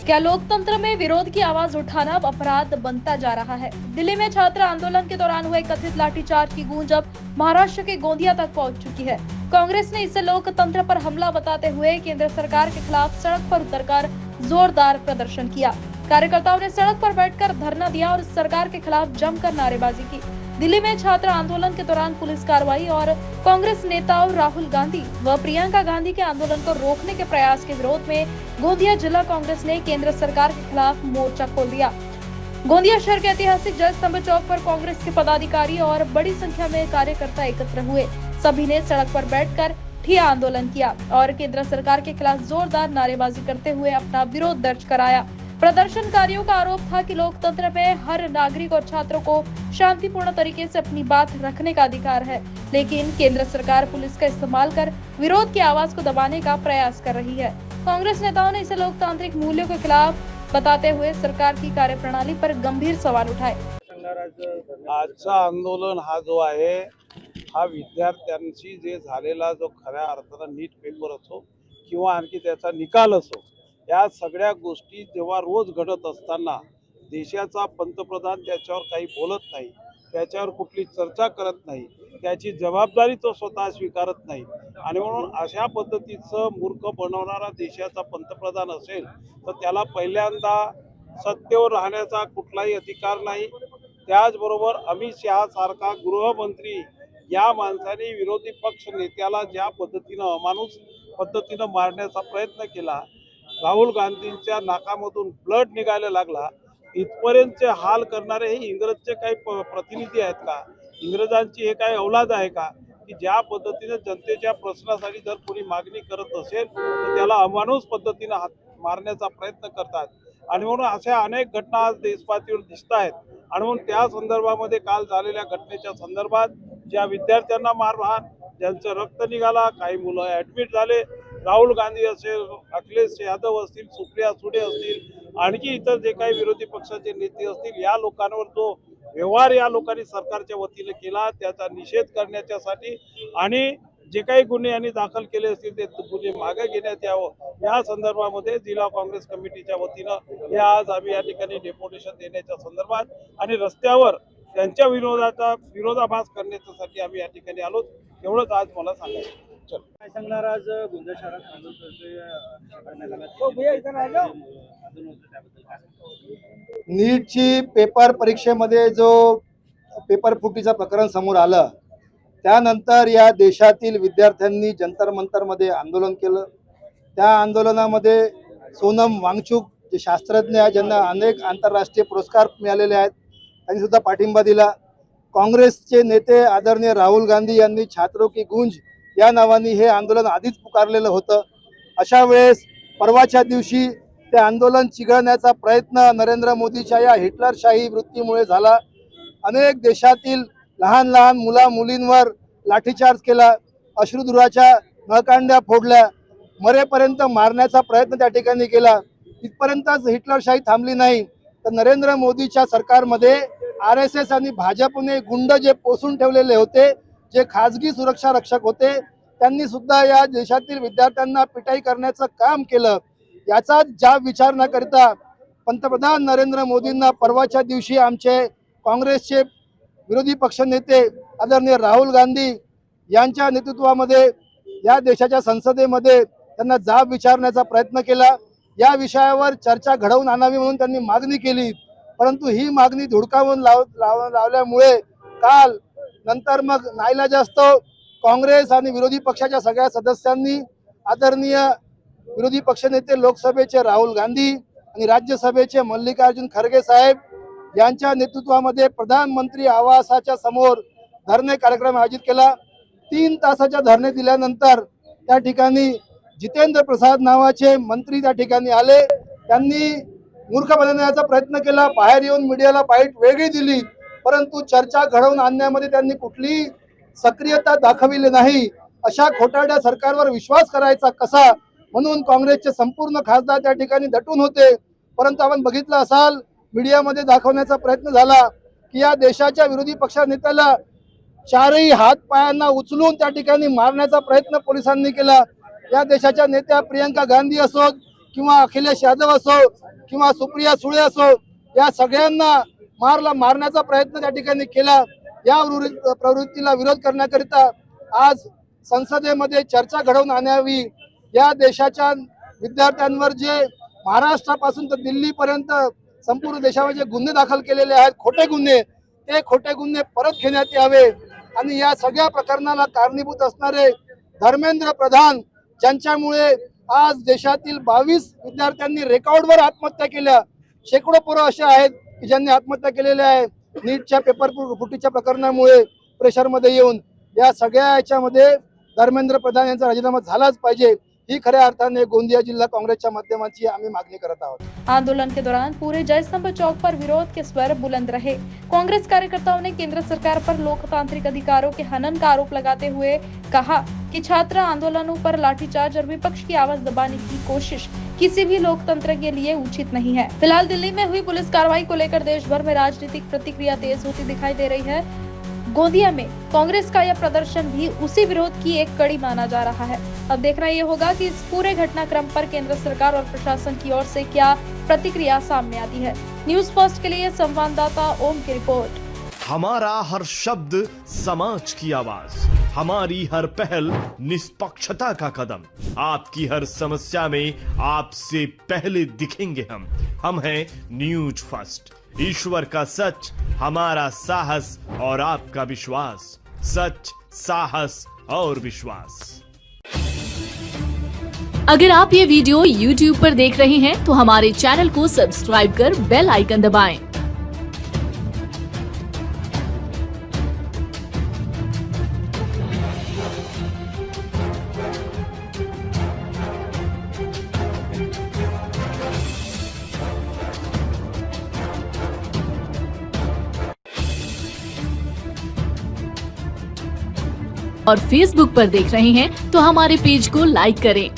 क्या लोकतंत्र में विरोध की आवाज उठाना अब अपराध बनता जा रहा है? दिल्ली में छात्र आंदोलन के दौरान हुए कथित लाठीचार्ज की गूंज अब महाराष्ट्र के गोंदिया तक पहुंच चुकी है। कांग्रेस ने इसे लोकतंत्र पर हमला बताते हुए केंद्र सरकार के खिलाफ सड़क पर उतरकर जोरदार प्रदर्शन किया। कार्यकर्ताओं ने सड़क पर बैठकर धरना दिया और सरकार के खिलाफ जमकर नारेबाजी की। दिल्ली में छात्र आंदोलन के दौरान पुलिस कार्रवाई और कांग्रेस नेताओं राहुल गांधी व प्रियंका गांधी के आंदोलन को रोकने के प्रयास के विरोध में गोंदिया जिला कांग्रेस ने केंद्र सरकार के खिलाफ मोर्चा खोल दिया। गोंदिया शहर के ऐतिहासिक जय स्तंभ चौक पर कांग्रेस के पदाधिकारी और बड़ी संख्या में कार्यकर्ता एकत्र हुए। सभी ने सड़क पर बैठकर ठिया आंदोलन किया और केंद्र सरकार के खिलाफ जोरदार नारेबाजी करते हुए अपना विरोध दर्ज कराया। प्रदर्शनकारियों का आरोप था कि लोकतंत्र में हर नागरिक और छात्रों को शांतिपूर्ण तरीके से अपनी बात रखने का अधिकार है, लेकिन केंद्र सरकार पुलिस का इस्तेमाल कर विरोध की आवाज को दबाने का प्रयास कर रही है। कांग्रेस नेताओं ने इसे लोकतांत्रिक मूल्यों के खिलाफ बताते हुए सरकार की कार्यप्रणाली पर गंभीर सवाल उठाए। आजचा आंदोलन हा जो आहे हा विद्यार्थ्यांशी जे झालेला जो खऱ्या अर्थानं नीट पेपर असो किंवा आणखी त्याचा निकाल असो, या सगळ्या गोष्टी जेव्हा रोज घडत असताना देशाचा पंतप्रधान त्याच्यावर काही बोलत नाही, त्याच्यावर कुठली चर्चा करत नाही, त्याची जबाबदारी तो स्वतः स्वीकारत नाही आणि म्हणून अशा पद्धतीचं मूर्ख बनवणारा देशाचा पंतप्रधान असेल तर त्याला पहिल्यांदा सत्तेवर राहण्याचा कुठलाही अधिकार नाही। त्याचबरोबर अमित शहा सारखा गृहमंत्री या माणसाने विरोधी पक्ष नेत्याला ज्या पद्धतीनं अमानुष पद्धतीनं मारण्याचा प्रयत्न केला, राहुल गांधींच्या नाकामधून ब्लड निघायला लागला, इथपर्यंतचे हाल करणारे हे इंग्रजचे काही प्रतिनिधी आहेत का? इंग्रजांची हे काही औलाद आहे का की ज्या पद्धतीने जनतेच्या प्रश्नासाठी जर कोणी मागणी करत असेल तर त्याला अमानुष पद्धतीने मारण्याचा प्रयत्न करतात आणि म्हणून अशा अनेक घटना आज देशपातळीवर दिसत आहेत आणि म्हणून त्या संदर्भामध्ये काल झालेल्या घटनेच्या संदर्भात ज्या विद्यार्थ्यांना मारहाण, ज्यांचं रक्त निघाला, काही मुलं ॲडमिट झाले, राहुल गांधी असेल, अखिलेश यादव असतील, सुप्रिया सुळे असतील, आणखी इतर जे काही विरोधी पक्षाचे नेते असतील, या लोकांवर जो व्यवहार या लोकांनी सरकारच्या वतीने केला त्याचा निषेध करण्याच्यासाठी आणि जे काही गुन्हे यांनी दाखल केले असतील ते गुन्हे मागे घेण्यात यावं या संदर्भामध्ये जिल्हा काँग्रेस कमिटीच्या वतीनं हे आज आम्ही या ठिकाणी डेप्युटेशन देण्याच्या संदर्भात आणि रस्त्यावर त्यांच्या विरोधाभास करण्यासाठी आम्ही या ठिकाणी आलो। एवढंच आज मला सांगायचं। काय सांगणार आज गोंदिया शहरात आंदोलन करण्यात आलं? नीटची पेपर परीक्षेमध्ये जो पेपर फुटीचं प्रकरण समोर आलं त्यानंतर या देशातील विद्यार्थ्यांनी जंतर मंतरमध्ये आंदोलन केलं। त्या आंदोलनामध्ये सोनम वांगचुक जे शास्त्रज्ञ आहेत ज्यांना अनेक आंतरराष्ट्रीय पुरस्कार मिळालेले आहेत त्यांनी सुद्धा पाठिंबा दिला। काँग्रेसचे नेते आदरणीय राहुल गांधी यांनी छात्रों की गूंज या नावाने हे आंदोलन आधीच पुकारलेलं होतं। अशा वेळेस परवाच्या दिवशी ते आंदोलन चिघळण्याचा प्रयत्न नरेंद्र मोदीच्या या हिटलरशाही वृत्तीमुळे झाला। अनेक देशातील लहान लहान मुला मुलींवर लाठीचार्ज केला, अश्रुधुराच्या नळकांड्या फोडल्या, मरेपर्यंत मारण्याचा प्रयत्न त्या ठिकाणी केला। इथपर्यंतच हिटलरशाही थांबली नाही तर नरेंद्र मोदीच्या सरकारमध्ये RSS आणि भाजपने गुंड जे पोसून ठेवलेले होते, जे खाजगी सुरक्षा रक्षक होते, त्यांनी सुद्धा या देशातील विद्यार्थ्यांना पिटाई करण्याचं काम केलं। याचा जाब विचार न करता पंतप्रधान नरेंद्र मोदींना परवाच्या दिवशी आमचे काँग्रेसचे विरोधी पक्षनेते आदरणीय राहुल गांधी यांच्या नेतृत्वामध्ये या देशाच्या संसदेमध्ये त्यांना जाब विचारण्याचा प्रयत्न केला। या विषयावर चर्चा घडवून आणावी म्हणून त्यांनी मागणी केली, परंतु ही मागणी धुडकावून लावल्यामुळे काल नंतर मग नाईलाजास्तव काँग्रेस आणि विरोधी पक्षाच्या सगळ्या सदस्यांनी आदरणीय विरोधी पक्षनेते लोकसभेचे राहुल गांधी आणि राज्यसभेचे मल्लिकार्जुन खरगे साहेब यांच्या नेतृत्वामध्ये प्रधानमंत्री आवासाच्या समोर धरणे कार्यक्रम आयोजित केला। 3 तासाच्या धरणे दिल्यानंतर त्या ठिकाणी जितेंद्र प्रसाद नावाचे मंत्री त्या ठिकाणी आले। त्यांनी मूर्ख बनवण्याचा प्रयत्न केला, बाहेर येऊन मीडियाला बाईट वेगळी दिली, परंतु चर्चा घडवून आणण्यामध्ये त्यांनी कुठलीही सक्रियता दाखविली नाही। अशा खोटारड्या सरकारवर विश्वास करायचा कसा म्हणून काँग्रेसचे संपूर्ण खासदार त्या ठिकाणी दटून होते। परंतु आपण बघितलं असाल मीडियामध्ये दाखवण्याचा प्रयत्न झाला की या देशाच्या विरोधी पक्ष नेत्याला 4ही हात पायांना उचलून त्या ठिकाणी मारण्याचा प्रयत्न पोलिसांनी केला। या देशाच्या नेत्या प्रियंका गांधी असोत किंवा अखिलेश यादव असो किंवा सुप्रिया सुळे असो, या सगळ्यांना मारण्याचा प्रयत्न त्या ठिकाणी केला। या प्रवृत्तीला विरोध करण्याकरिता आज संसदेमध्ये चर्चा घडवून आणावी। या देशाच्या विद्यार्थ्यांवर जे महाराष्ट्रापासून तर दिल्लीपर्यंत संपूर्ण देशावर जे गुन्हे दाखल केलेले आहेत, खोटे गुन्हे, ते खोटे गुन्हे परत घेण्यात यावे आणि या सगळ्या प्रकरणाला कारणीभूत असणारे धर्मेंद्र प्रधान, ज्यांच्यामुळे आज देशातील 22 विद्यार्थ्यांनी रेकॉर्डवर आत्महत्या केल्या, शेकडो पोरं असे आहेत की ज्यांनी आत्महत्या केलेल्या आहे नीटच्या पेपर फुटीच्या प्रकरणामुळे प्रेशरमध्ये येऊन। या सगळ्या याच्यामध्ये धर्मेंद्र प्रधान यांचा राजीनामा झालाच पाहिजे, ही खऱ्या अर्थाने गोंदिया जिला कांग्रेसच्या माध्यमाची आम्ही मागणी करत आहोत। आंदोलन के दौरान पूरे जयस्तंभ चौक पर विरोध के स्वर बुलंद रहे। कांग्रेस कार्यकर्ताओं ने केंद्र सरकार पर लोकतांत्रिक अधिकारों के हनन का आरोप लगाते हुए कहा कि छात्र आंदोलनों पर लाठीचार्ज और विपक्ष की आवाज दबाने की कोशिश किसी भी लोकतंत्र के लिए उचित नहीं है। फिलहाल दिल्ली में हुई पुलिस कार्रवाई को लेकर देश भर में राजनीतिक प्रतिक्रिया तेज होती दिखाई दे रही है। गोंदिया में कांग्रेस का यह प्रदर्शन भी उसी विरोध की एक कड़ी माना जा रहा है। अब देखना ये होगा कि इस पूरे घटनाक्रम पर केंद्र सरकार और प्रशासन की ओर से क्या प्रतिक्रिया सामने आती है। न्यूज फर्स्ट के लिए संवाददाता ओम की रिपोर्ट। हमारा हर शब्द समाज की आवाज, हमारी हर पहल निष्पक्षता का कदम, आपकी हर समस्या में आपसे पहले दिखेंगे हम हैं न्यूज फर्स्ट। ईश्वर का सच, हमारा साहस और आपका विश्वास। सच, साहस और विश्वास। अगर आप ये वीडियो YouTube पर देख रहे हैं तो हमारे चैनल को सब्सक्राइब कर बेल आइकन दबाएं। और Facebook पर देख रहे हैं तो हमारे पेज को लाइक करें।